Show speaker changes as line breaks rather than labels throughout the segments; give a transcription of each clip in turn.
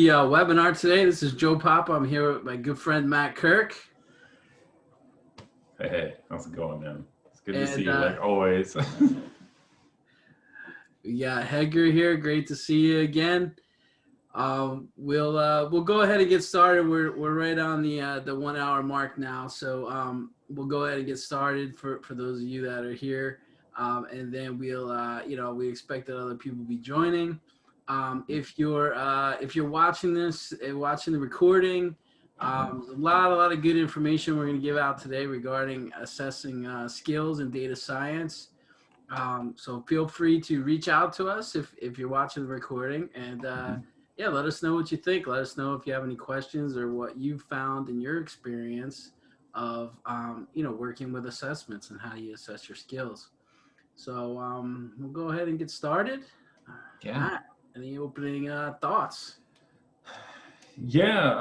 The webinar today. This is Joe Papa. I'm here with my good friend Matt Kirk.
Hey, how's it going, man? It's good to
And
see you, like always.
we got Hedger here. Great to see you again. We'll go ahead and get started. We're right on the 1 hour mark now, so we'll go ahead and get started for those of you that are here, and then we'll we expect that other people will be joining. If you're watching this and watching the recording, there's a lot of good information we're going to give out today regarding assessing skills in data science. So feel free to reach out to us if you're watching the recording, and yeah, let us know what you think. Let us know if you have any questions or what you found in your experience of working with assessments and how you assess your skills. So we'll go ahead and get started.
Yeah.
Matt, any opening thoughts?
Yeah.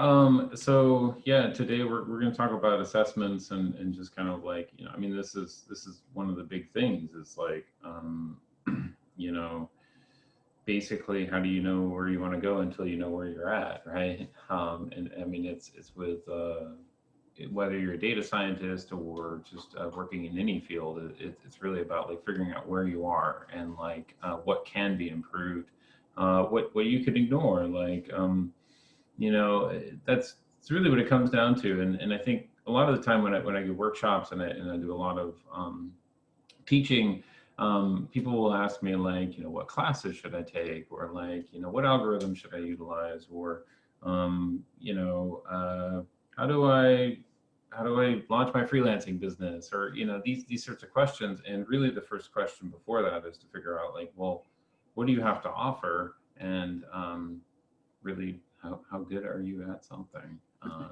Today we're going to talk about assessments and just kind of like, I mean, this is one of the big things. It's like, basically, how do you know where you want to go until you know where you're at, right? And I mean, it's with whether you're a data scientist or just working in any field, it's really about like figuring out where you are and like what can be improved, what you can ignore, like that's really what it comes down to. And I think a lot of the time when I do workshops and I do a lot of teaching, people will ask me like, what classes should I take, or like, what algorithm should I utilize, or how do I launch my freelancing business, or these sorts of questions. And really the first question before that is to figure out like, well, what do you have to offer, and really how good are you at something.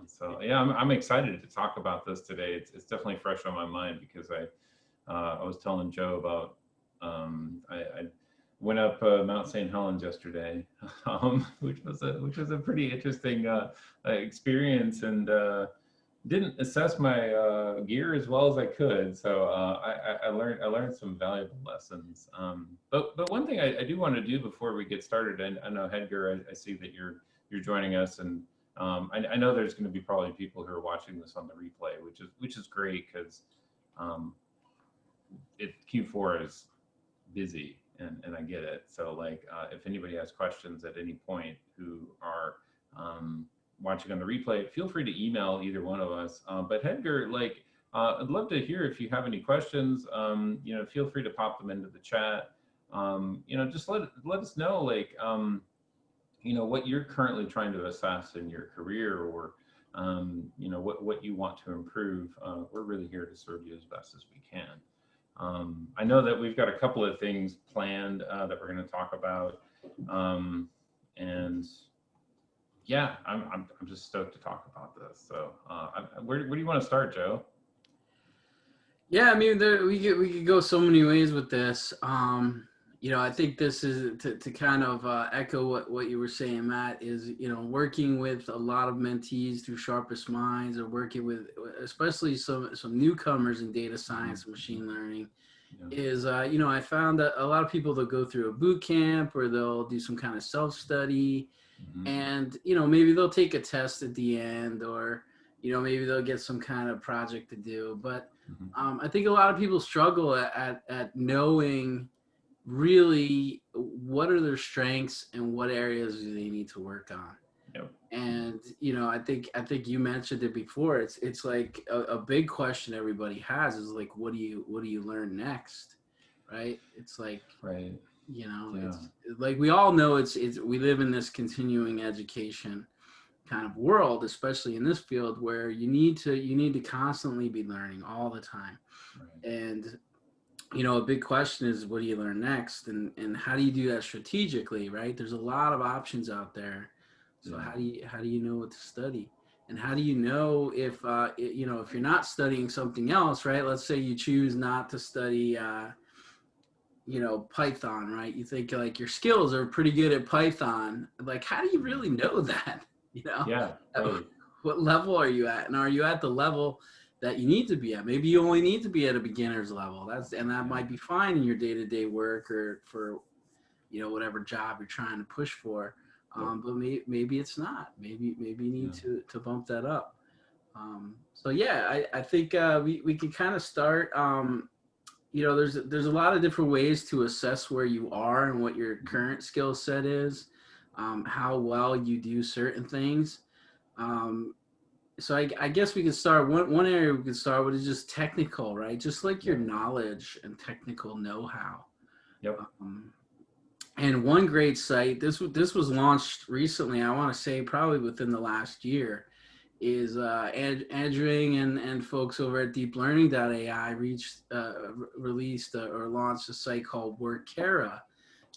So yeah, I'm excited to talk about this today. It's definitely fresh on my mind because I was telling Joe about I went up Mount St. Helens yesterday, which was a pretty interesting experience, and didn't assess my gear as well as I could. So I learned some valuable lessons. But one thing I do want to do before we get started, and I know Hedger, I see that you're joining us, and I know there's going to be probably people who are watching this on the replay, which is great because Q4 is busy, and I get it. So like if anybody has questions at any point who are watching on the replay, feel free to email either one of us. But Hedger, like I'd love to hear if you have any questions. Feel free to pop them into the chat. Just let us know like what you're currently trying to assess in your career, or what you want to improve. We're really here to serve you as best as we can. I know that we've got a couple of things planned that we're going to talk about, and yeah, I'm just stoked to talk about this. So where do you want to start, Joe?
Yeah, I mean, we could go so many ways with this. I think this is to kind of echo what you were saying, Matt, is, working with a lot of mentees through Sharpest Minds, or working with especially some newcomers in data science and machine learning, is, I found that a lot of people, they'll go through a boot camp or they'll do some kind of self-study, and, maybe they'll take a test at the end, or, maybe they'll get some kind of project to do. But I think a lot of people struggle at knowing really what are their strengths and what areas do they need to work on.
Yep.
And I think you mentioned it before. It's like a big question everybody has is like, what do you learn next, right? It's like,
right.
It's like we all know it's we live in this continuing education kind of world, especially in this field, where you need to constantly be learning all the time. Right. And a big question is, what do you learn next, and how do you do that strategically, right? There's a lot of options out there. So how do you know what to study, and how do you know if if you're not studying something else, right? Let's say you choose not to study Python, right? You think like your skills are pretty good at Python. Like, how do you really know that?
Yeah, totally.
What level are you at? And are you at the level that you need to be at? Maybe you only need to be at a beginner's level. That might be fine in your day-to-day work, or for whatever job you're trying to push for.
Yep.
but maybe it's not. Maybe you need
Yeah.
to bump that up. So yeah, I think we can kind of start. There's a lot of different ways to assess where you are and what your
Mhm.
current skill set is, how well you do certain things. Um, so I guess we can start one area we can start with is just technical, right? Just like your
Yep.
knowledge and technical know-how.
Yep.
Um, and one great site, this was launched recently, I want to say probably within the last year, is Andrew and folks over at deeplearning.ai released or launched a site called
Yep.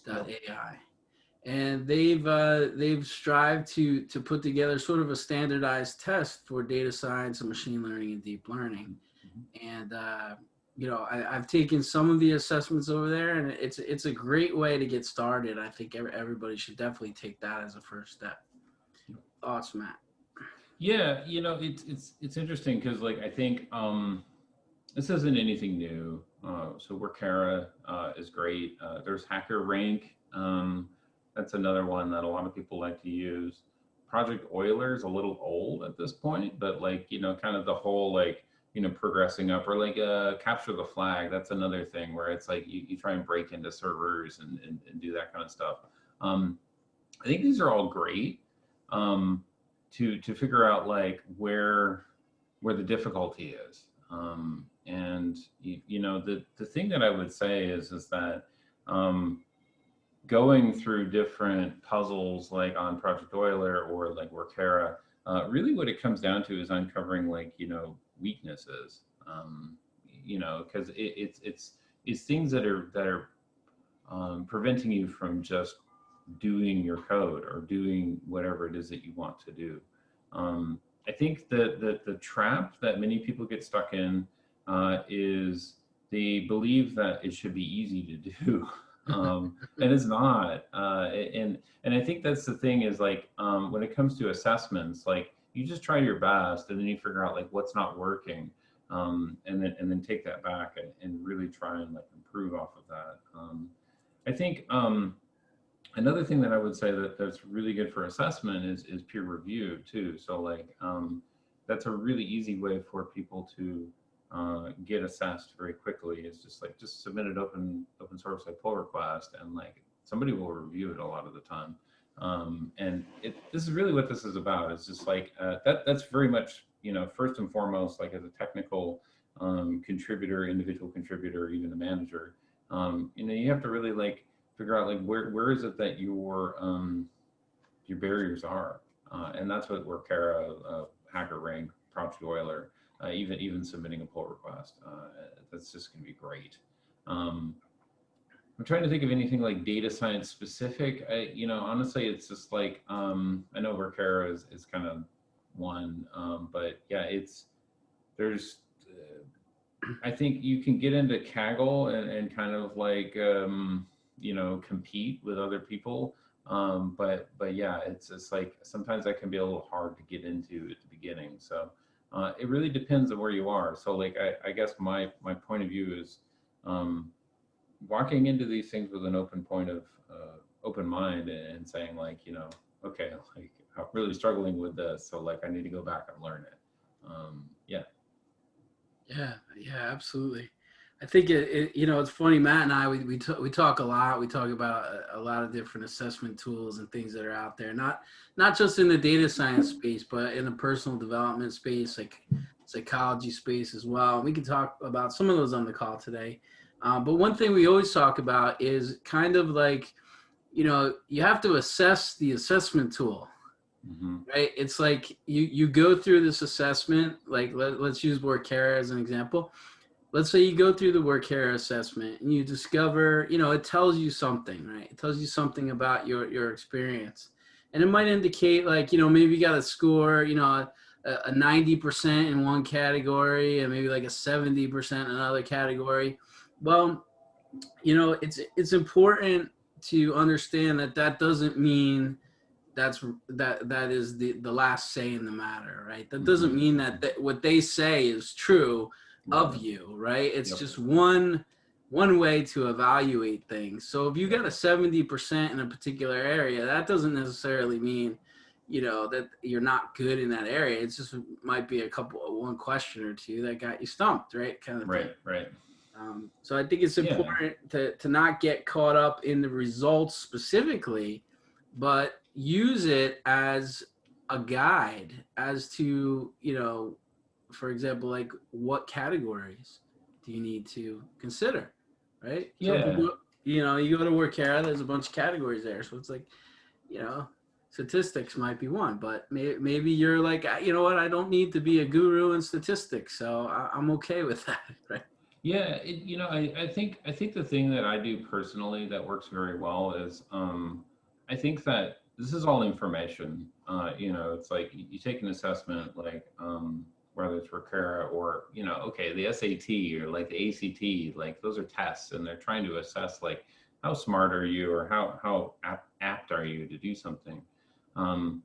Workera.ai. And they've strived to put together sort of a standardized test for data science and machine learning and deep learning.
Mhm.
And I've taken some of the assessments over there, and it's a great way to get started. I think everybody should definitely take that as a first step. Thoughts, Matt?
Yeah, it's interesting because like I think this isn't anything new. So Workera is great. There's Hacker Rank. That's another one that a lot of people like to use. Project Euler is a little old at this point, but like kind of the whole like progressing up or like capture the flag. That's another thing where it's like you try and break into servers and do that kind of stuff. Um, I think these are all great um, to figure out like where the difficulty is. And the thing that I would say is that um, going through different puzzles like on Project Euler or like Workera, really what it comes down to is uncovering like weaknesses. Because it's things that are preventing you from just doing your code or doing whatever it is that you want to do. I think that the trap that many people get stuck in is they believe that it should be easy to do, and it's not. And I think that's the thing is like when it comes to assessments, like you just try your best, and then you figure out like what's not working, and then take that back and really try and like improve off of that. I think another thing that I would say that's really good for assessment is peer review too. So like that's a really easy way for people to get assessed very quickly. Is just submit an open source like pull request and like somebody will review it a lot of the time. And this is really what this is about. It's just like that's very much first and foremost like as a technical contributor, individual contributor, even a manager. You have to really like figure out like where is it that your barriers are, and that's what Workera, Hacker Rank, Project Euler, even submitting a pull request. That's just going to be great. Um, I'm trying to think of anything like data science specific. Honestly, it's just like I know Workera is kind of one, but yeah, there's I think you can get into Kaggle and kind of like compete with other people. But yeah, it's like sometimes that can be a little hard to get into at the beginning. So it really depends on where you are. So like I guess my point of view is um, walking into these things with an open mind and saying like okay, like I'm really struggling with this, so like I need to go back and learn it. Yeah.
Yeah, absolutely. I think it's funny. Matt and I we talk a lot. We talk about a lot of different assessment tools and things that are out there. Not just in the data science space, but in the personal development space, like psychology space as well. We can talk about some of those on the call today. But one thing we always talk about is kind of like you have to assess the assessment tool,
Hmm.
right? It's like you go through this assessment. Like let's use Workera as an example. Let's say you go through the Workera assessment and you discover, it tells you something, right? It tells you something about your experience, and it might indicate like maybe you got a score, a 90% in one category and maybe like a 70% in another category. Well, it's important to understand that doesn't mean that is the last say in the matter, right? That doesn't
Hmm.
mean that what they say is true
Right.
of you, right? It's
Yep.
just one one way to evaluate things. So if you got a 70% in a particular area, that doesn't necessarily mean, that you're not good in that area. It's just might be one question or two that got you stumped, right? Kind of thing.
Right, right.
So I think it's
Yeah,
important to not get caught up in the results specifically, but use it as a guide as to, for example, like what categories do you need to consider, right? So if
yeah.
you go to Workera, there's a bunch of categories there. So it's like, you know, statistics might be one, but maybe you're like, you know what, I don't need to be a guru in statistics, so I'm okay with that, right?
Yeah, I think the thing that I do personally that works very well is I think that this is all information. It's like you take an assessment like whether it's Recura or okay, the SAT or like the ACT, like those are tests, and they're trying to assess like how smart are you or how apt are you to do something, um,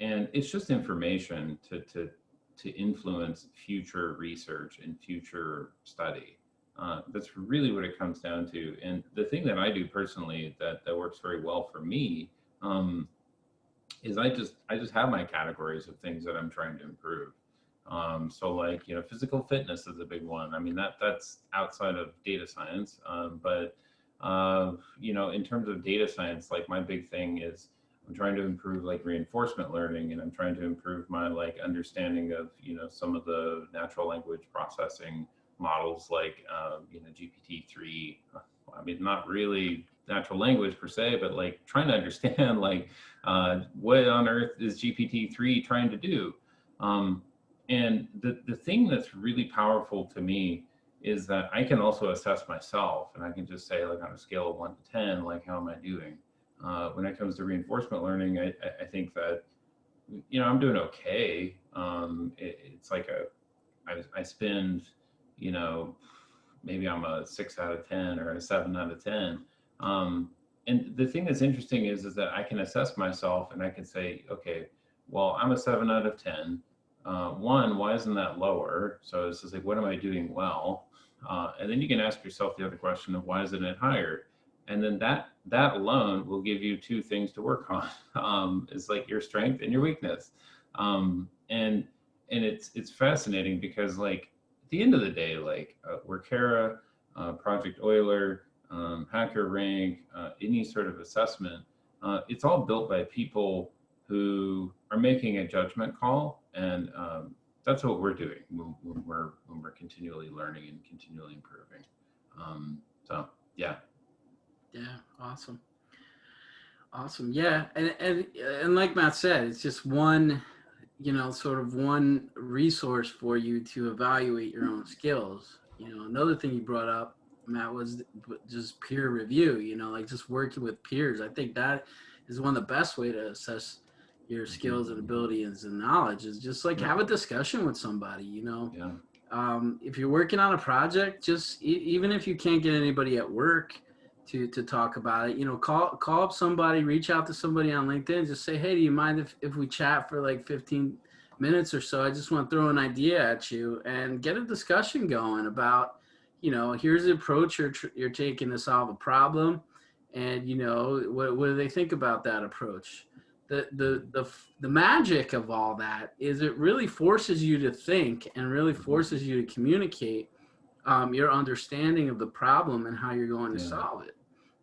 and it's just information to influence future research and future study. That's really what it comes down to. And the thing that I do personally that works very well for me um, is I just have my categories of things that I'm trying to improve. So like physical fitness is a big one. I mean that's outside of data science, but in terms of data science, like my big thing is I'm trying to improve like reinforcement learning, and I'm trying to improve my like understanding of some of the natural language processing models like GPT-3. I mean, not really natural language per se, but like trying to understand like what on earth is GPT-3 trying to do? Um, and the thing that's really powerful to me is that I can also assess myself, and I can just say like on a scale of 1 to 10, like how am I doing? When it comes to reinforcement learning, I think that I'm doing okay. It's like I spend you know maybe I'm a 6 out of 10 or a 7 out of 10. And the thing that's interesting is that I can assess myself and I can say, okay, well, I'm a 7 out of 10. One, why isn't that lower? So it's just like, what am I doing well? And then you can ask yourself the other question of why isn't it higher? And then that alone will give you two things to work on. It's like your strength and your weakness. And it's fascinating because like at the end of the day, like Workera, Project Euler, Hacker Rank, any sort of assessment, it's all built by people who are making a judgment call, and that's what we're doing when we're continually learning and continually improving. So yeah,
Yeah, awesome, yeah, and like Matt said, it's just one, sort of one resource for you to evaluate your own skills. Another thing you brought up, Matt, was just peer review. Like just working with peers. I think that is one of the best way to assess your
hmm,
skills and abilities and knowledge is just like
yeah,
have a discussion with somebody.
yeah,
If you're working on a project, just even if you can't get anybody at work to talk about it, call up somebody, reach out to somebody on LinkedIn, just say, hey, do you mind if we chat for like 15 minutes or so? I just want to throw an idea at you and get a discussion going about, here's the approach you're taking to solve a problem, and what do they think about that approach? The magic of all that is it really forces you to think and really
hmm,
forces you to communicate your understanding of the problem and how you're going to
yeah,
solve it.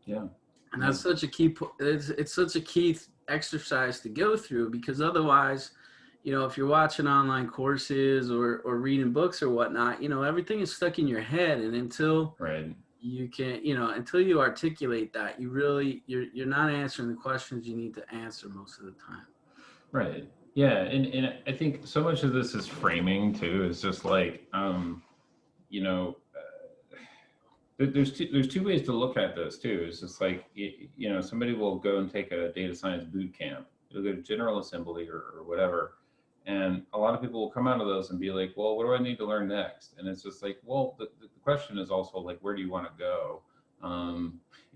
yeah,
And
yeah,
that's such a key. It's such a key exercise to go through because otherwise, if you're watching online courses or reading books or whatnot, everything is stuck in your head, and until
right.
you can, until you articulate that, you're not answering the questions you need to answer most of the time.
Right. Yeah, and I think so much of this is framing too. Is just like you know, there's two ways to look at this too. It's just like somebody will go and take a data science boot camp. They'll go to General Assembly or whatever, and a lot of people will come out of those and be like, well, what do I need to learn next? And it's just like, well, the question is also like, where do you want to go?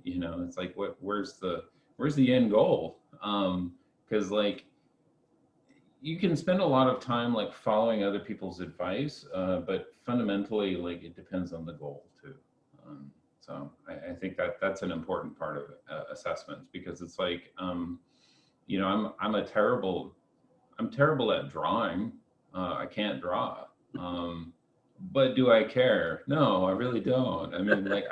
It's like where's the end goal? Because like you can spend a lot of time like following other people's advice, but fundamentally, like it depends on the goal too. Um, So I think that that's an important part of assessments, because it's like, I'm terrible at drawing. I can't draw. Um, but do I care? No, I really don't. I mean, like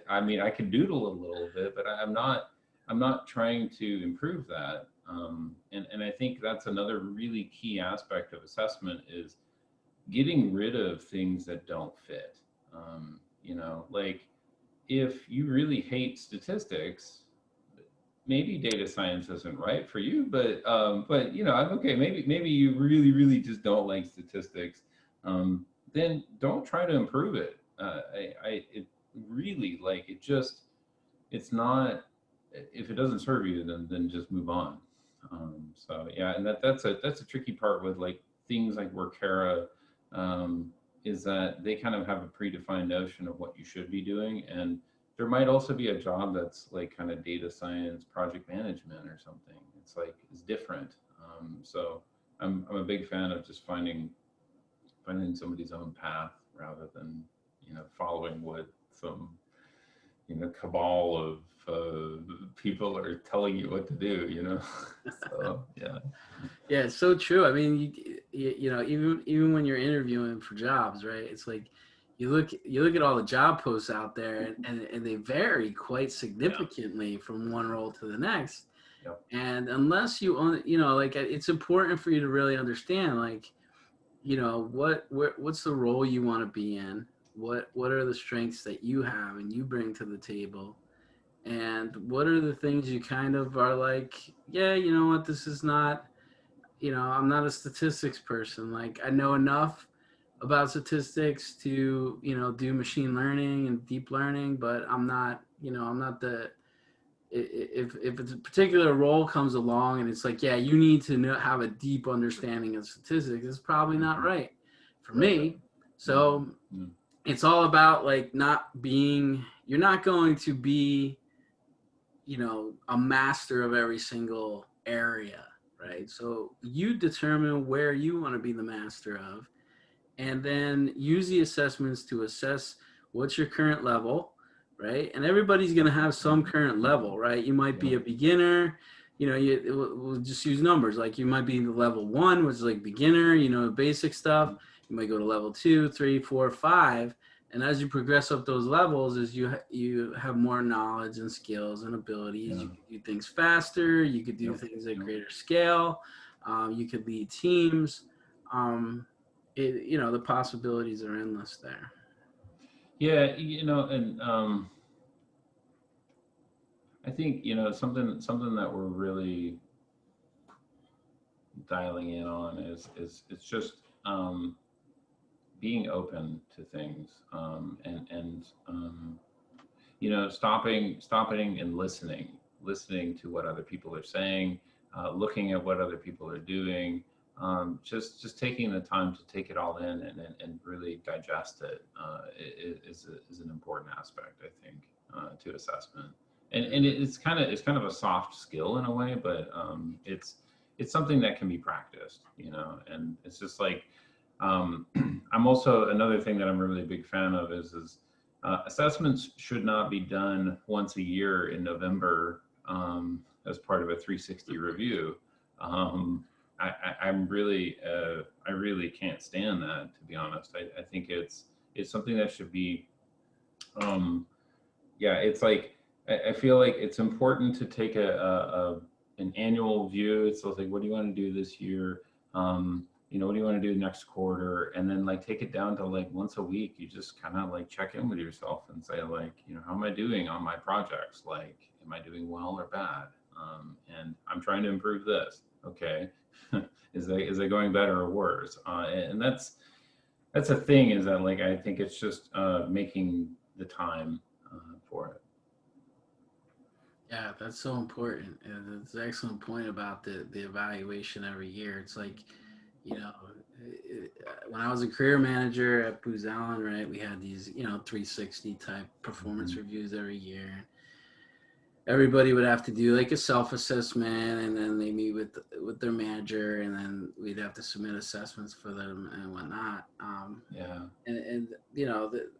I mean, I can doodle a little bit, but I'm not trying to improve that. And I think that's another really key aspect of assessment is getting rid of things that don't fit. Like if you really hate statistics, maybe data science isn't right for you, but I'm okay. Maybe you really just don't like statistics. Then don't try to improve it. It really, like, it's not, if it doesn't serve you, then just move on. So yeah, and that's a tricky part with like things like Workera, um, is that they kind of have a predefined notion of what you should be doing, and there might also be a job that's like kind of data science, project management or something. It's like it's different. So I'm a big fan of just finding somebody's own path rather than following what some cabal of people are telling you what to do. So yeah.
Yeah, it's so true. I mean, even when you're interviewing for jobs, right? It's like you look at all the job posts out there, and they vary quite
Yeah.
significantly from one role to the next.
Yep.
And unless like it's important for you to really understand, like, what's the role you want to be in, what are the strengths that you have and you bring to the table, and what are the things you kind of are like, yeah, you know what, this is not, I'm not a statistics person. Like, I know enough about statistics to, do machine learning and deep learning, but I'm not the, if it's a particular role comes along and it's like, yeah, you need to have a deep understanding of statistics, it's probably not
Hmm.
right for
Right.
me.
Hmm.
So it's all about, like, you're not going to be, a master of every single area, right? So you determine where you want to be the master of, and then use the assessments to assess what's your current level, right? And everybody's going to have some current level, right? You might be
Yeah.
a beginner, we'll just use numbers. Like, you might be the level 1, which is like beginner, basic stuff. You might go to level 2, 3, 4, 5. And as you progress up those levels, as you have more knowledge and skills and abilities,
Yeah.
you could do things faster. You could do
Yep.
things at
Yep.
greater scale. You could lead teams. Um, the possibilities are endless there.
Yeah. And I think something that we're really dialing in on is it's just being open to things, and stopping and listening to what other people are saying, looking at what other people are doing, just taking the time to take it all in and really digest it, is an important aspect, I think, to assessment. And it's kind of a soft skill in a way, but it's something that can be practiced, and it's just like, um, I'm also, another thing that I'm a really big fan of is assessments should not be done once a year in November, as part of a 360 review. Um, I really can't stand that, to be honest. I think it's something that should be, um, yeah, it's like, I feel like it's important to take an annual view. It's like, what do you want to do this year? What do you want to do next quarter? And then like take it down to like once a week. You just kind of like check in with yourself and say, like, how am I doing on my projects? Like, am I doing well or bad? And I'm trying to improve this. Okay. Is it going better or worse? And that's a thing, is that, like, I think it's just making the time for it.
Yeah, that's so important. And it's an excellent point about the evaluation every year. It's like, you know, when I was a career manager at Booz Allen, right, we had these, 360 type performance
Mhm.
reviews every year. everybody would have to do like a self-assessment, and then they meet with their manager, and then we'd have to submit assessments for them and whatnot.
Yeah.
And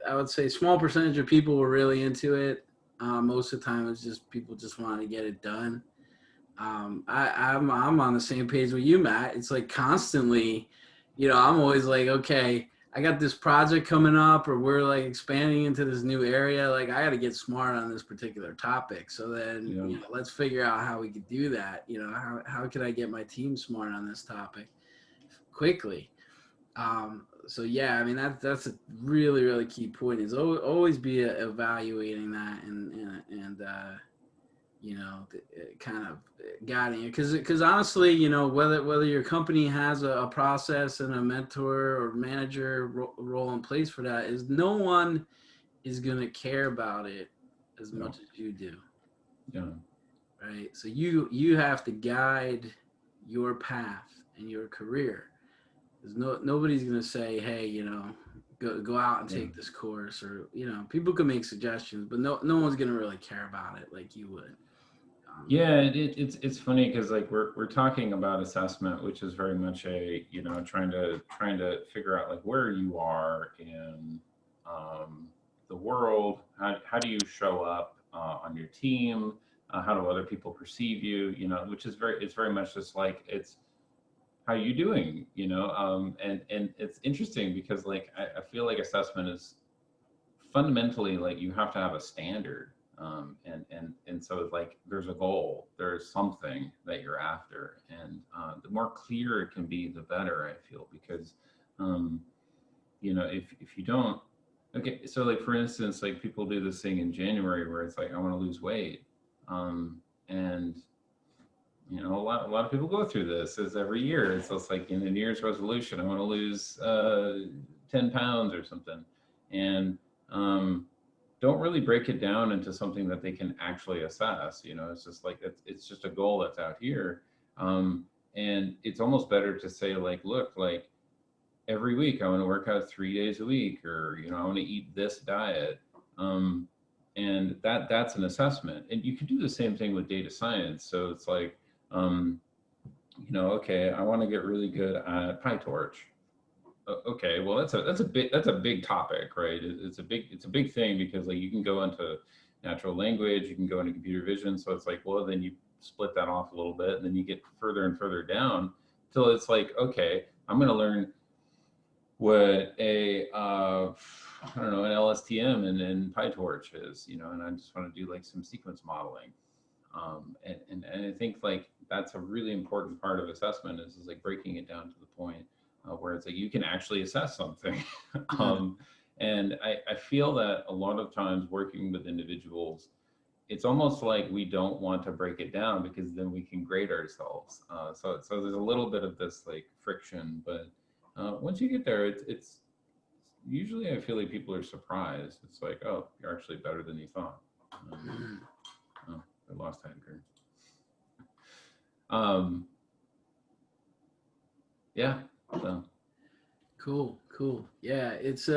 I would say small percentage of people were really into it. Most of the time, it's just people just want to get it done. I'm on the same page with you, Matt. It's like constantly, I'm always like, okay, I got this project coming up, or we're like expanding into this new area. Like, I got to get smart on this particular topic. So then,
Yeah.
let's figure out how we could do that. How could I get my team smart on this topic quickly? So yeah, I mean that's a really really key point. Is always be evaluating that and kind of guiding it, because honestly, whether your company has a process and a mentor or manager role in place for that, is no one is going to care about it as
No.
much as you do,
Yeah.
right? So you have to guide your path and your career. There's nobody's going to say, hey, go out and
Yeah.
take this course, or people can make suggestions, but no one's going to really care about it like you would.
Yeah, it's funny because like we're talking about assessment, which is very much a trying to figure out like where you are in um, the world. How do you show up on your team? How do other people perceive you? Which is it's very much just like it's how you doing. And it's interesting because like I feel like assessment is fundamentally like you have to have a standard, and so like there's a goal, there's something that you're after, and the more clear it can be the better, I feel, because um, if you don't, okay, so like for instance, like people do this thing in January where it's like I want to lose weight, and a lot of people go through this as every year. It's just like in the New Year's resolution, I want to lose 10 pounds or something. And um, don't really break it down into something that they can actually assess. It's just like it's just a goal that's out here. And it's almost better to say like, look, like every week I want to work out 3 days a week, or I want to eat this diet. Um, and that's an assessment. And you can do the same thing with data science. So it's like, um, okay, I want to get really good at PyTorch. Okay, well that's a big topic, right? It's a big thing because like you can go into natural language, you can go into computer vision. So it's like, well, then you split that off a little bit, and then you get further and further down till it's like, okay, I'm going to learn what I don't know, an LSTM and PyTorch is, and I just want to do like some sequence modeling. And I think like that's a really important part of assessment is like breaking it down to the point where it's like you can actually assess something.
Mhm.
um, and I feel that a lot of times working with individuals, it's almost like we don't want to break it down because then we can grade ourselves. So there's a little bit of this like friction, but once you get there, it's usually I feel like people are surprised. It's like, oh, you're actually better than you thought.
Mhm.
Oh, I lost Edgar. Um, yeah. So
Cool. Yeah, it's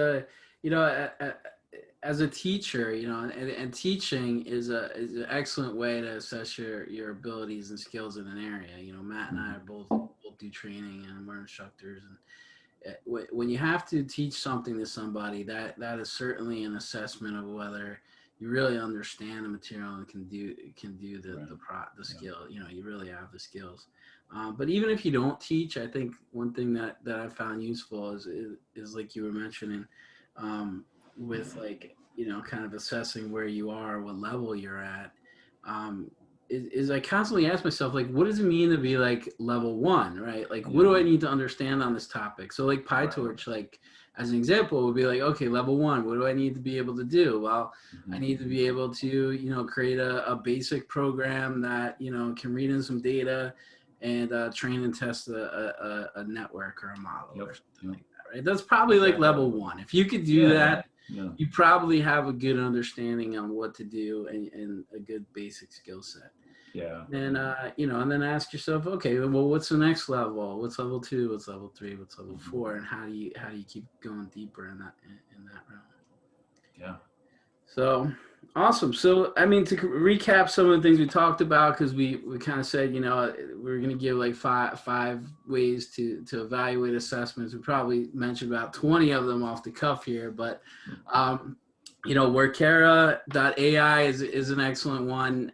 as a teacher, and teaching is an excellent way to assess your abilities and skills in an area. Matt and I are both do training, and we're instructors, and when you have to teach something to somebody, that is certainly an assessment of whether you really understand the material and can do the
right.
the
Yeah.
skill. You really have the skills. But even if you don't teach, I think one thing that I found useful is like you were mentioning, with like kind of assessing where you are, what level you're at. Um, is I constantly ask myself, like, what does it mean to be like level one, right? Like, what
Yeah.
do I need to understand on this topic? So like
Right.
PyTorch, like as an example, would be like, okay, level one, what do I need to be able to do? Well, I
Hmm.
need to be able to create a basic program that can read in some data and train and test a network or a model or
Yep.
something
Yep.
like that, right? That's probably like
Exactly.
level one. If you could do
Yeah.
that,
Yeah.
you probably have a good understanding on what to do and a good basic skill set.
Yeah.
And
Yeah.
and then ask yourself, okay, well, what's the next level? What's level two? What's level three? What's level
Hmm.
four? And how do you keep going deeper in that realm?
Yeah.
So, Awesome. So, I mean, to recap some of the things we talked about, because we kind of said, you know, we're going to give like five ways to evaluate assessments. We probably mentioned about 20 of them off the cuff here, but um, you know, Workera.ai is an excellent one,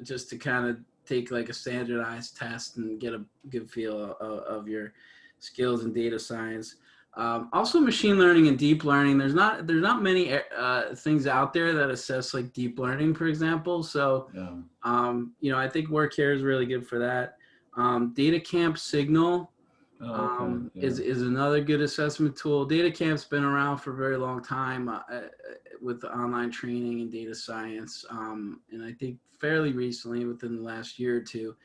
just to kind of take like a standardized test and get a good feel of your skills in data science. Also, machine learning and deep learning. There's not many things out there that assess like deep learning, for example. So,
Yeah.
you know, I think Work Here is really good for that. Data Camp Signal
Oh, okay. Yeah.
is another good assessment tool. Data Camp's been around for a very long time with online training and data science, and I think fairly recently, within the last year or two,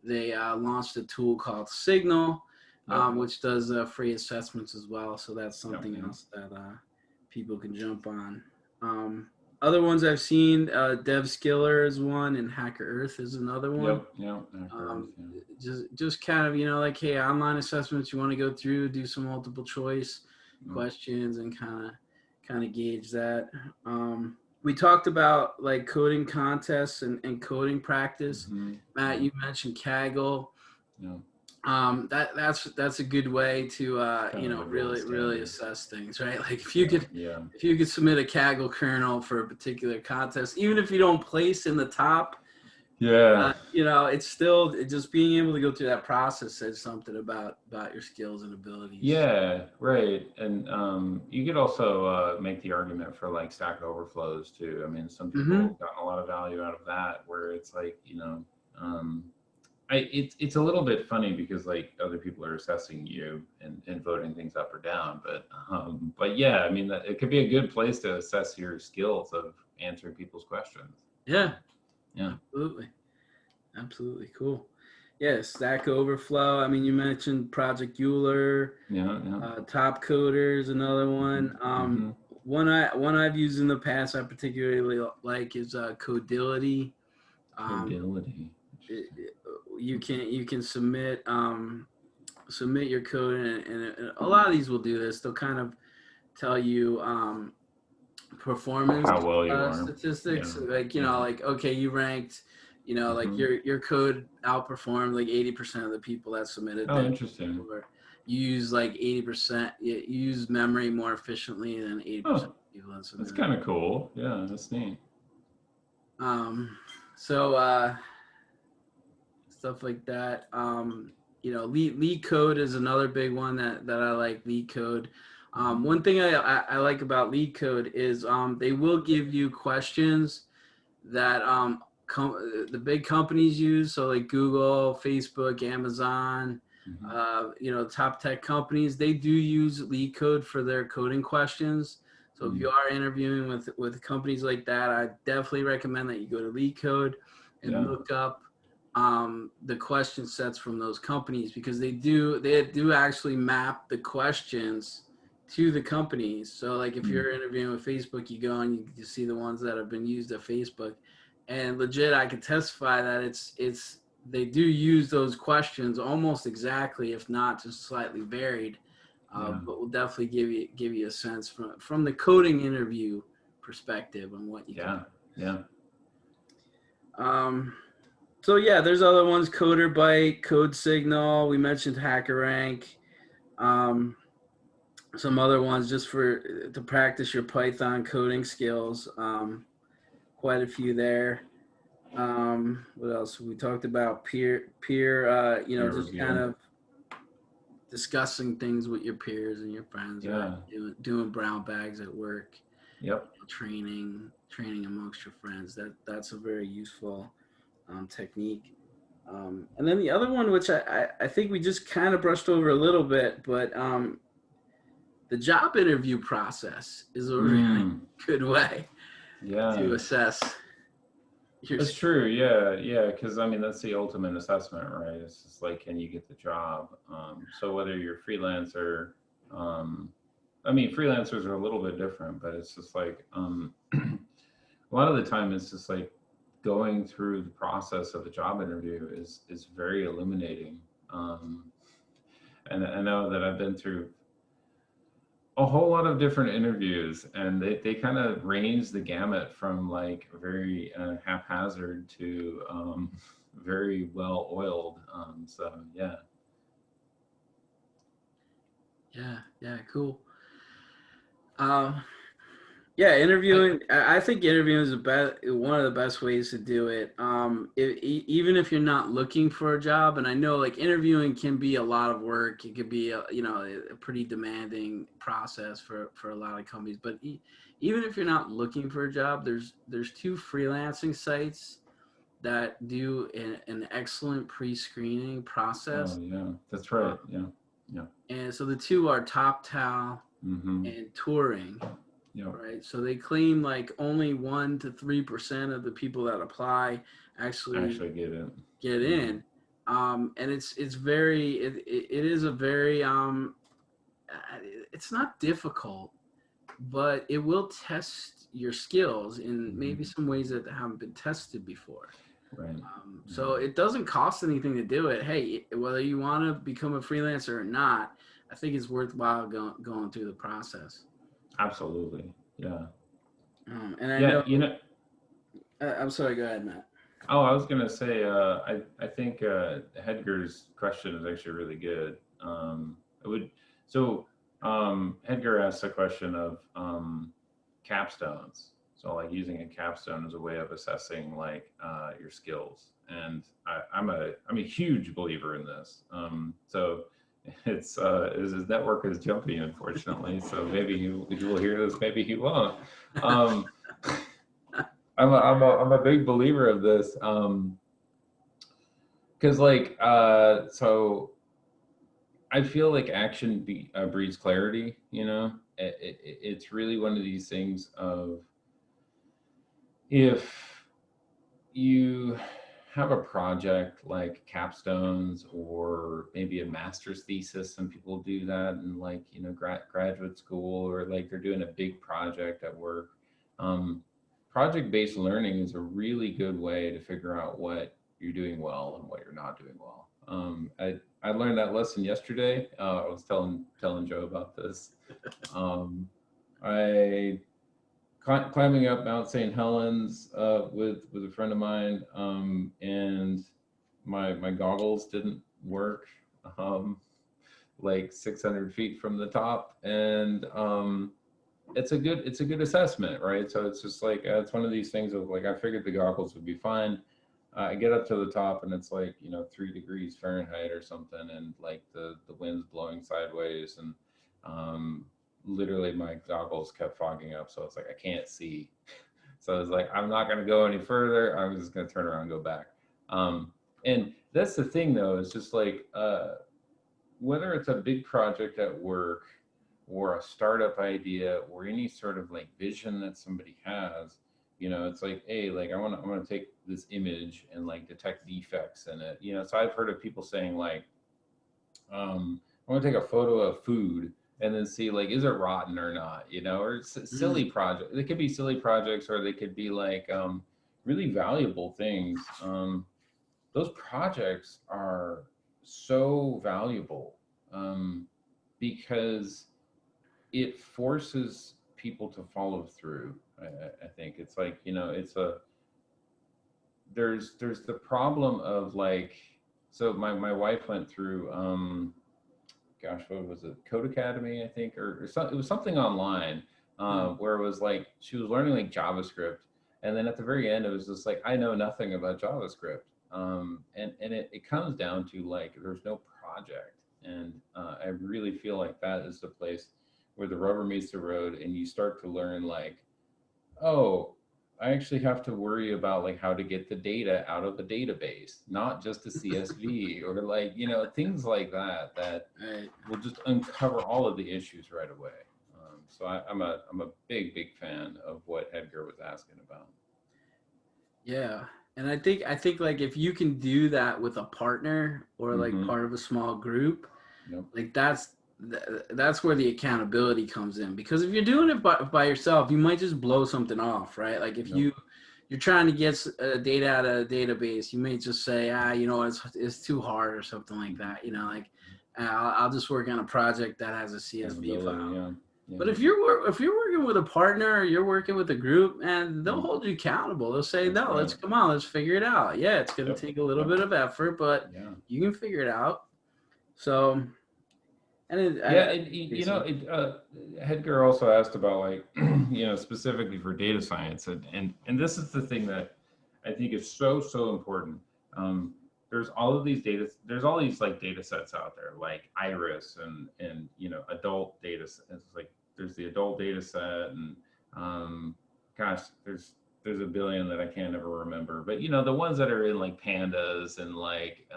they launched a tool called Signal,
Yep.
which does free assessments as well. So that's
Yep.
something
Yeah.
else that people can jump on. Other ones I've seen, DevSkiller is one, and Hacker Earth is another one.
Yep. Yep. Hacker
Um,
Earth,
just kind of, you know, like, hey, online assessments you want to go through, do some multiple choice
yeah.
questions and kind of gauge that. We talked about like coding contests and coding practice.
Mm-hmm.
Matt,
Yeah.
you mentioned Kaggle.
Yeah.
That's a good way to
Kind
you
of
know,
the gold
really
standard.
assess things, right? Like
Yeah. Yeah.
if you could submit a Kaggle kernel for a particular contest, even if you don't place in the top,
Yeah.
you know, it's still just being able to go through that process says something about your skills and abilities.
Yeah, right. And you could also make the argument for like Stack Overflows too. I mean, some people
Mm-hmm.
have gotten a lot of value out of that, where it's like, um, it's a little bit funny because like other people are assessing you and voting things up or down, but yeah, I mean, it could be a good place to assess your skills of answering people's questions.
Yeah,
Yeah,
absolutely, absolutely cool. Yeah, Stack Overflow. I mean, you mentioned Project Euler.
yeah, yeah.
Top Coder is another
Mm-hmm.
one.
Mm-hmm.
One I've used in the past I particularly like is Codility. Um,
Codility.
it,
Interesting.
it- you can submit your code, and a lot of these will do this. They'll kind of tell you performance
How well you are. Yeah,
statistics. Like, you
yeah.
know, like, okay, you ranked. You know, like
Mm-hmm.
your code outperformed like 80% of the people that submitted
Oh,
their,
interesting.
or you use like 80%, you use memory more efficiently than 80%
Oh,
of people that
that's
submitted.
kind of cool. Yeah, that's neat.
Um, so stuff like that. You know, lead code is another big one that I like. Lead code. One thing I like about lead code is they will give you questions that the big companies use. So like Google, Facebook, Amazon,
Mm-hmm.
you know, top tech companies, they do use lead code for their coding questions. So if
Mm-hmm.
you are interviewing with companies like that, I definitely recommend that you go to lead code and
Yeah.
look up the question sets from those companies, because they do actually map the questions to the companies. So like if
Mm.
you're interviewing with Facebook, you go and you see the ones that have been used at Facebook, and legit, I can testify that it's they do use those questions almost exactly, if not just slightly varied.
Yeah.
But will definitely give you a sense from the coding interview perspective on what you can.
Yeah. Yeah.
Um, so yeah, there's other ones: Coder Byte, Code Signal. We mentioned HackerRank. Um, some other ones just for to practice your Python coding skills. Quite a few there. What else? We talked about peer. You know,
Peer
just kind
review.
of discussing things with your peers and your friends, right?
Yeah.
Doing brown bags at work,
Yep.
training amongst your friends. That's a very useful technique. And then the other one, which I think we just kind of brushed over a little bit, but the job interview process is a really
Mm.
good way
Yeah.
to assess your
That's
skill.
true. Yeah. Yeah. Because I mean, that's the ultimate assessment, right? It's just like, can you get the job? So whether you're a freelancer, um, I mean, freelancers are a little bit different, but it's just like a lot of the time, it's just like going through the process of a job interview is very illuminating. And I know that I've been through a whole lot of different interviews, and they kind of range the gamut from like very haphazard to very well oiled. So yeah.
Yeah, yeah, cool. Um, Yeah,
I,
interviewing. I think interviewing is one of the best ways to do it. Even if you're not looking for a job, and I know like interviewing can be a lot of work. It could be a pretty demanding process for a lot of companies. But even if you're not looking for a job, there's two freelancing sites that do an excellent pre-screening
oh
process.
yeah, that's
Uh,
right. Yeah, yeah.
and so the two are TopTal
Mm-hmm.
and Touring.
Yep.
Right. So they claim like only 1 to 3% of the people that apply actually
Actually get it.
get
Mm-hmm.
in. And it's very it is a very it's not difficult, but it will test your skills in
Mm-hmm.
maybe some ways that haven't been tested before.
Right.
So it doesn't cost anything to do it. Hey, whether you want to become a freelancer or not, I think it's worthwhile going through the process.
Absolutely. Yeah.
And I
Yeah.
know,
You know.
I'm sorry, go ahead, Matt.
Oh, I was gonna say. I think Hedger's question is actually really good. I would. So Hedger asked a question of capstones. So like using a capstone as a way of assessing like your skills. And I'm a huge believer in this. So it's his network is jumpy, unfortunately. So maybe he will hear this, maybe he won't. Um, I'm a big believer of this. Because like so I feel like breeds clarity. You know, it's really one of these things of if you have a project like capstones or maybe a master's thesis, some people do that in like graduate school, or like they're doing a big project at work. um, Project-based learning is a really good way to figure out what you're doing well and what you're not doing well. I learned that lesson yesterday. I was telling Joe about this. um, I climbing up Mount St. Helens with a friend of mine, and my goggles didn't work, um, like 600 feet from the top, and it's a good assessment, right? So it's just like it's one of these things of like I figured the goggles would be fine. I get up to the top and it's like 3 degrees Fahrenheit or something, and like the wind's blowing sideways, and um, literally my goggles kept fogging up, so it's like I can't see. So I was like, I'm not going to go any further. I'm just going to turn around and go back. Um, and that's the thing, though, is just like whether it's a big project at work or a startup idea or any sort of like vision that somebody has, it's like, hey, like I want to take this image and like detect defects in it. So I've heard of people saying like, I want to take a photo of food and then see like is it rotten or not, or silly
Mm,
project. They could be silly projects, or they could be like really valuable things. Those projects are so valuable, because it forces people to follow through. I think it's like it's a there's the problem of like, so my wife went through gosh, what was it, Code Academy, I think, or it was something online,
mm,
where it was like she was learning like JavaScript, and then at the very end it was just like I know nothing about JavaScript, and it comes down to like there's no project, and I really feel like that is the place where the rubber meets the road, and you start to learn like, oh, I actually have to worry about like how to get the data out of the database, not just a CSV, or like, things like that that
right.
will just uncover all of the issues right away. So I'm a big fan of what Edgar was asking about.
Yeah. And I think like if you can do that with a partner or like
Mm-hmm.
part of a small group,
Yep.
like that's where the accountability comes in. Because if you're doing it by yourself, you might just blow something off, right? Like if
Yep.
you're trying to get data out of a database, you may just say, it's too hard or something like
Mm-hmm.
that. Like I'll just work on a project that has a CSV
Accountability.
file.
Yeah.
But
Yeah.
if you're working with a partner or you're working with a group, and they'll
Mm,
hold you accountable. They'll say,
that's
"No, let's
right.
come on, let's figure it out. Yeah, it's going to
Yep.
take a little
Yep.
bit of effort, but
Yeah.
you can figure it out." So, and
Yeah,
I
and
think so.
Edgar also asked about like, specifically for data science, and this is the thing that I think is so important. Um, there's all of these data, there's all these like data sets out there, like Iris and adult data. It's like there's the adult data set, and um, gosh, there's a billion that I can't ever remember, but the ones that are in like pandas and like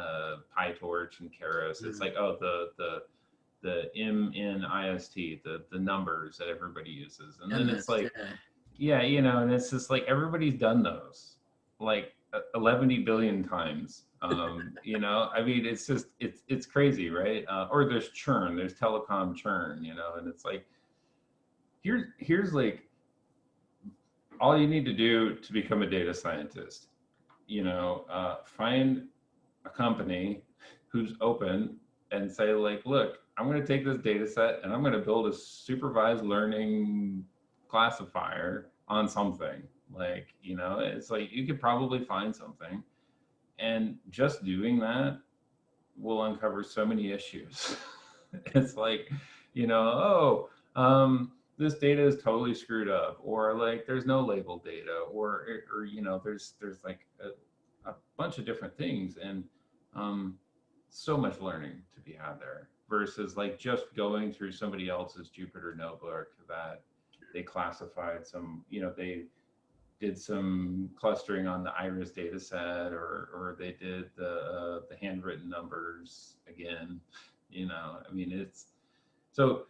PyTorch and Keras, it's
Mm.
like, oh, the MNIST, the numbers that everybody uses. And then it's like,
MSJ.
yeah, and it's just like everybody's done those like 11 billion times. I mean, it's just it's crazy, right? Or there's churn, there's telecom churn, and it's like here's like all you need to do to become a data scientist. Find a company who's open and say like, look, I'm going to take this data set and I'm going to build a supervised learning classifier on something. Like, it's like you could probably find something, and just doing that will uncover so many issues. It's like, oh, this data is totally screwed up, or like there's no labeled data, or there's like a bunch of different things, and um, so much learning to be had there versus like just going through somebody else's Jupyter notebook that they classified they did some clustering on the iris data set, or they did the handwritten numbers again. I mean, it's so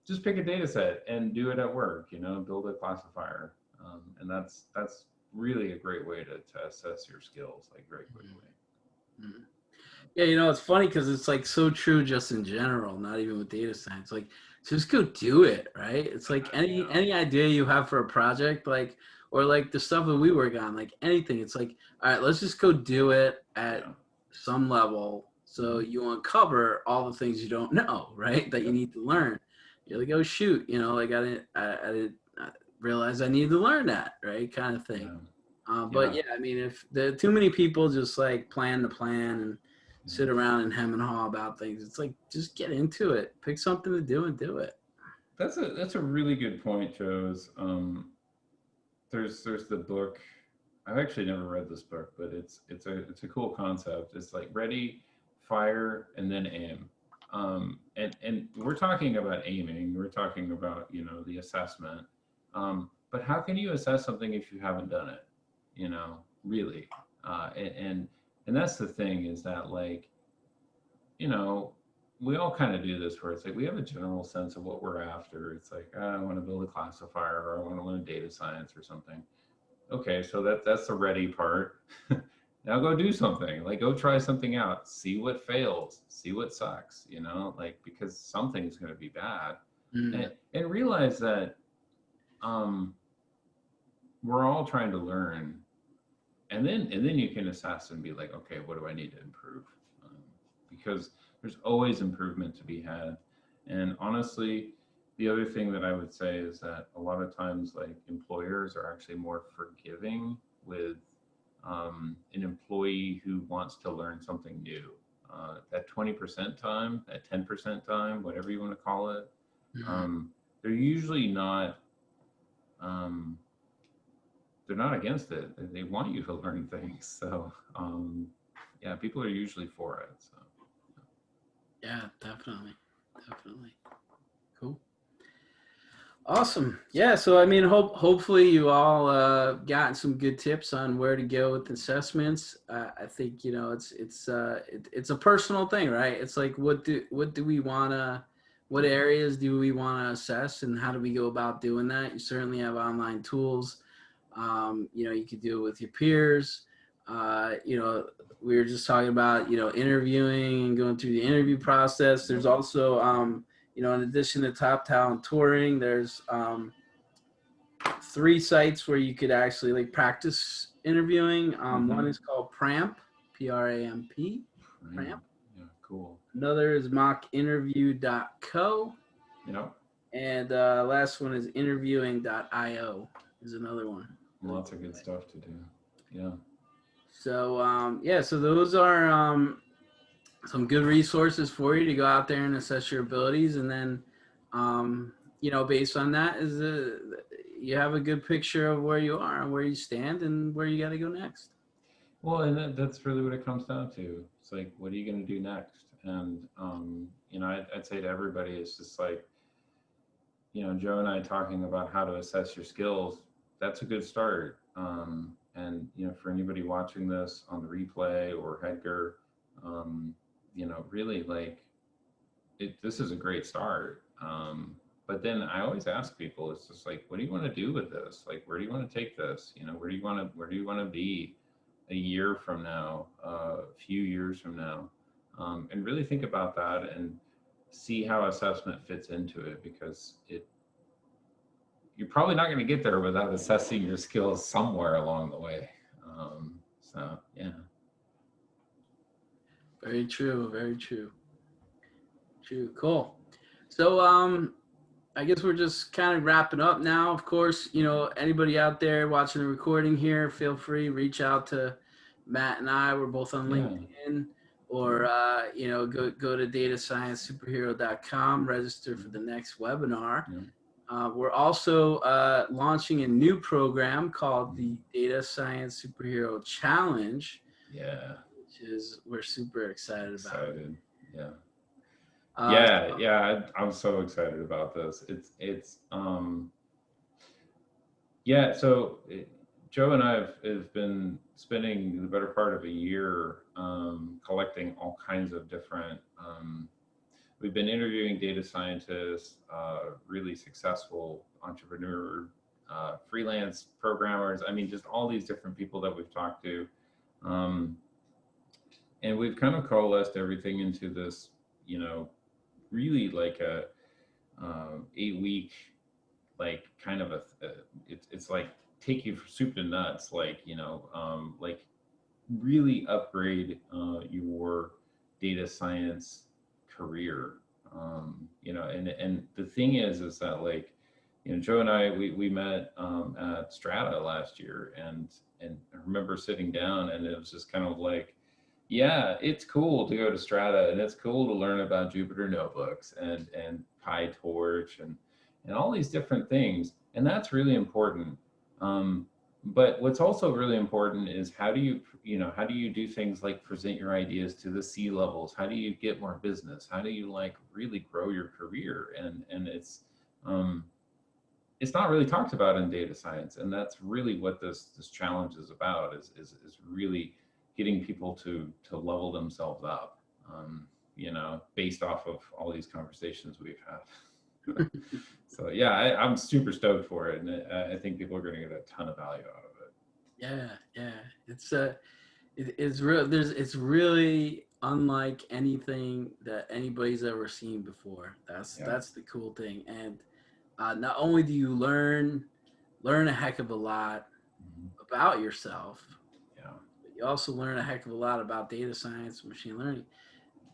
just pick a data set and do it at work, build a classifier. And that's really a great way to assess your skills like very quickly.
Mm. Yeah, it's funny because it's like so true just in general, not even with data science. Like, just go do it, right? It's like
Yeah.
any idea you have for a project, like, or like the stuff that we work on, like anything. It's like, all right, let's just go do it at
Yeah.
some level, so
Hmm.
you uncover all the things you don't know, right? That you
Yep.
need to
Yep.
learn. You're like, oh shoot, like I didn't realize I needed to learn that, right? Kind of thing.
Yeah.
But
Yeah.
yeah, I mean, if the too many people just like plan the plan and
Yeah.
sit around and hem and haw about things, it's like just get into it, pick something to do and do it.
That's a really good point, Joe. There's the book. I've actually never read this book, but it's a cool concept. It's like ready, fire, and then aim. And we're talking about aiming. We're talking about the assessment. But how can you assess something if you haven't done it? Really. And that's the thing, is that like you know, we all kind of do this where it's like we have a general sense of what we're after. It's like, I want to build a classifier, or I want to learn data science or something. Okay, so that's the ready part. Now go do something. Like go try something out. See what fails. See what sucks, like because something's going to be bad.
Mm.
And realize that um we're all trying to learn, and then you can assess and be like, okay, what do I need to improve? um, because there's always improvement to be had. And honestly, the other thing that I would say is that a lot of times like employers are actually more forgiving with an employee who wants to learn something new. That 20% time, that 10% time, whatever you want to call it,
Mm.
um, they're usually not um, they're not against it. They want you to learn things. So yeah, people are usually for it. So
Yeah, definitely, definitely. Cool. Awesome. Yeah. So I mean, hopefully you all gotten some good tips on where to go with assessments. I think it's a personal thing, right? It's like what do we wanna, what areas do we want to assess, and how do we go about doing that? You certainly have online tools. You could do it with your peers. We were just talking about interviewing and going through the interview process. There's
yep.
also in addition to Top Talent Touring, there's 3 sites where you could actually like practice interviewing. One
Mm-hmm.
is called Pramp, Pramp.
Yeah. Yeah. Cool.
Another is mockinterview.co.
Yep.
And last one is interviewing.io is another one.
Lots of good stuff to do. Yeah.
So yeah, so those are some good resources for you to go out there and assess your abilities, and then based on that is you have a good picture of where you are and where you stand and where you got to go next.
Well, and that's really what it comes down to. It's like, what are you going to do next? And, I'd say to everybody, it's just like, Joe and I talking about how to assess your skills, that's a good start. And, for anybody watching this on the replay or Edgar, really like this is a great start. But then I always ask people, it's just like, what do you want to do with this? Like, where do you want to take this? Where do you want to be a year from now, a few years from now? And really think about that and see how assessment fits into it, because you're probably not going to get there without assessing your skills somewhere along the way. So yeah.
Very true. Very true. True. Cool. So I guess we're just kind of wrapping up now. Of course, anybody out there watching the recording here, feel free, reach out to Matt and I. We're both on
Yeah.
LinkedIn, or go to datasciencesuperhero.com, register for the next webinar.
Yeah.
We're also launching a new program called the Data Science Superhero Challenge.
Yeah.
Which is we're super excited about.
Yeah. I'm so excited about this. So Joe and I have been spending the better part of a year collecting all kinds of different. We've been interviewing data scientists, really successful entrepreneur, freelance programmers. I mean, just all these different people that we've talked to, and we've kind of coalesced everything into this, really like a 8-week, like kind of it's like take you from soup to nuts, like like really upgrade your data science career. And the thing is that, like, Joe and I, we met at Strata last year, and I remember sitting down, and it was just kind of like, yeah, it's cool to go to Strata, and it's cool to learn about Jupyter notebooks and PyTorch and all these different things, and that's really important. But what's also really important is how do you do things like present your ideas to the C levels? How do you get more business? How do you like really grow your career? And it's not really talked about in data science, and that's really what this challenge is about. Is really getting people to level themselves up, based off of all these conversations we've had. So yeah, I'm super stoked for it, and I think people are going to get a ton of value out of it.
Yeah, it's real. It's really unlike anything that anybody's ever seen before. That's the cool thing. And not only do you learn a heck of a lot about yourself, but you also learn a heck of a lot about data science, machine learning.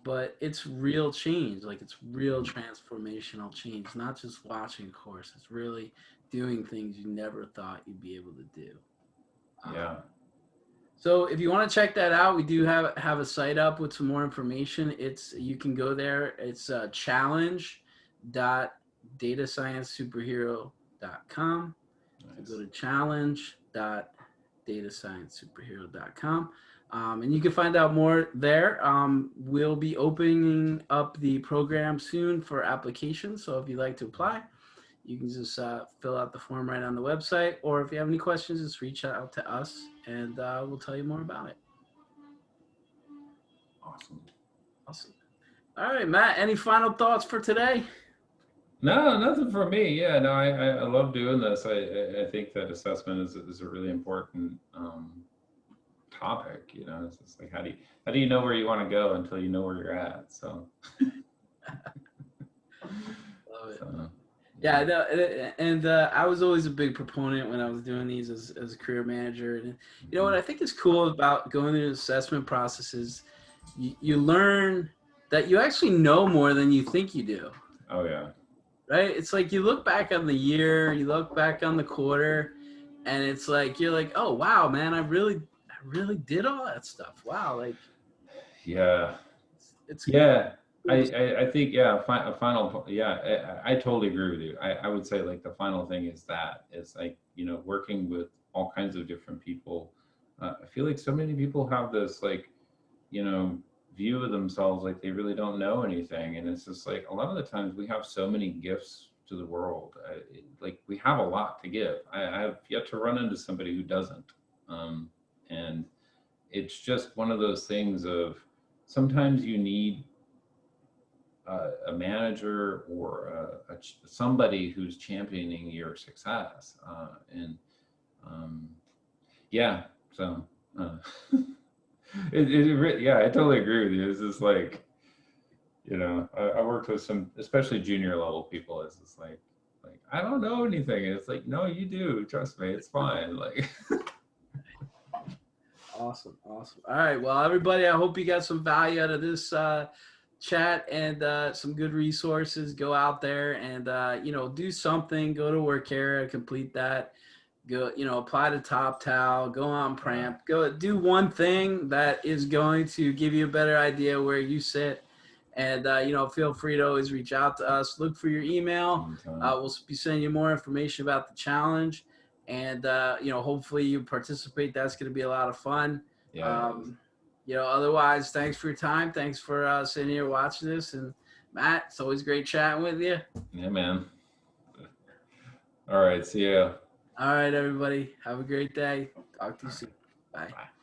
But it's real change, like it's real transformational change, not just watching a course. It's really doing things you never thought you'd be able to do. So if you want to check that out, we do have a site up with some more information. You can go there. It's challenge.datasciencesuperhero.com. Nice. So go to challenge.datasciencesuperhero.com. And you can find out more there. We'll be opening up the program soon for applications. So if you'd like to apply, you can just fill out the form right on the website. Or if you have any questions, just reach out to us and we'll tell you more about it.
Awesome.
All right, Matt, any final thoughts for today?
No, nothing for me. Yeah, no, I love doing this. I think that assessment is a really important topic. It's just like, how do you know where you want to go until you know where you're at? So
love it. Yeah, no, and I was always a big proponent when I was doing these as a career manager. And what I think is cool about going through the assessment process is you learn that you actually know more than you think you do.
Oh yeah.
right? It's like you look back on the year, you look back on the quarter, and it's like you're like, oh wow, man, I really did all that stuff. Wow, like
Yeah.
it's
Yeah,
cool to see.
I think yeah, a final yeah, I totally agree with you. I would say like the final thing is that is like working with all kinds of different people. I feel like so many people have this like you know view of themselves like they really don't know anything, and it's just like a lot of the times we have so many gifts to the world. Like we have a lot to give. I have yet to run into somebody who doesn't, and it's just one of those things of sometimes you need a manager or somebody who's championing your success. And yeah, so uh, yeah, I totally agree with you. It's just like, I worked with some, especially junior level people. It's just like, I don't know anything. And it's like, no, you do. Trust me, it's fine. Like,
Awesome, awesome. All right, well, everybody, I hope you got some value out of this chat and some good resources. Go out there and do something. Go to Workera, complete that. Go, apply to Top Towel. Go on
uh,
Pramp. Go do one thing that is going to give you a better idea where you sit. And feel free to always reach out to us. Look for your email.
anytime.
We'll be sending you more information about the challenge, and hopefully you participate. That's going to be a lot of fun.
Yeah, it is.
Um, otherwise, thanks for your time. Thanks for sitting here watching this. And Matt, it's always great chatting with you.
Yeah, man. All right, see ya.
All right, everybody, have a great day. Talk to
All
you soon.
right,
Bye.
bye.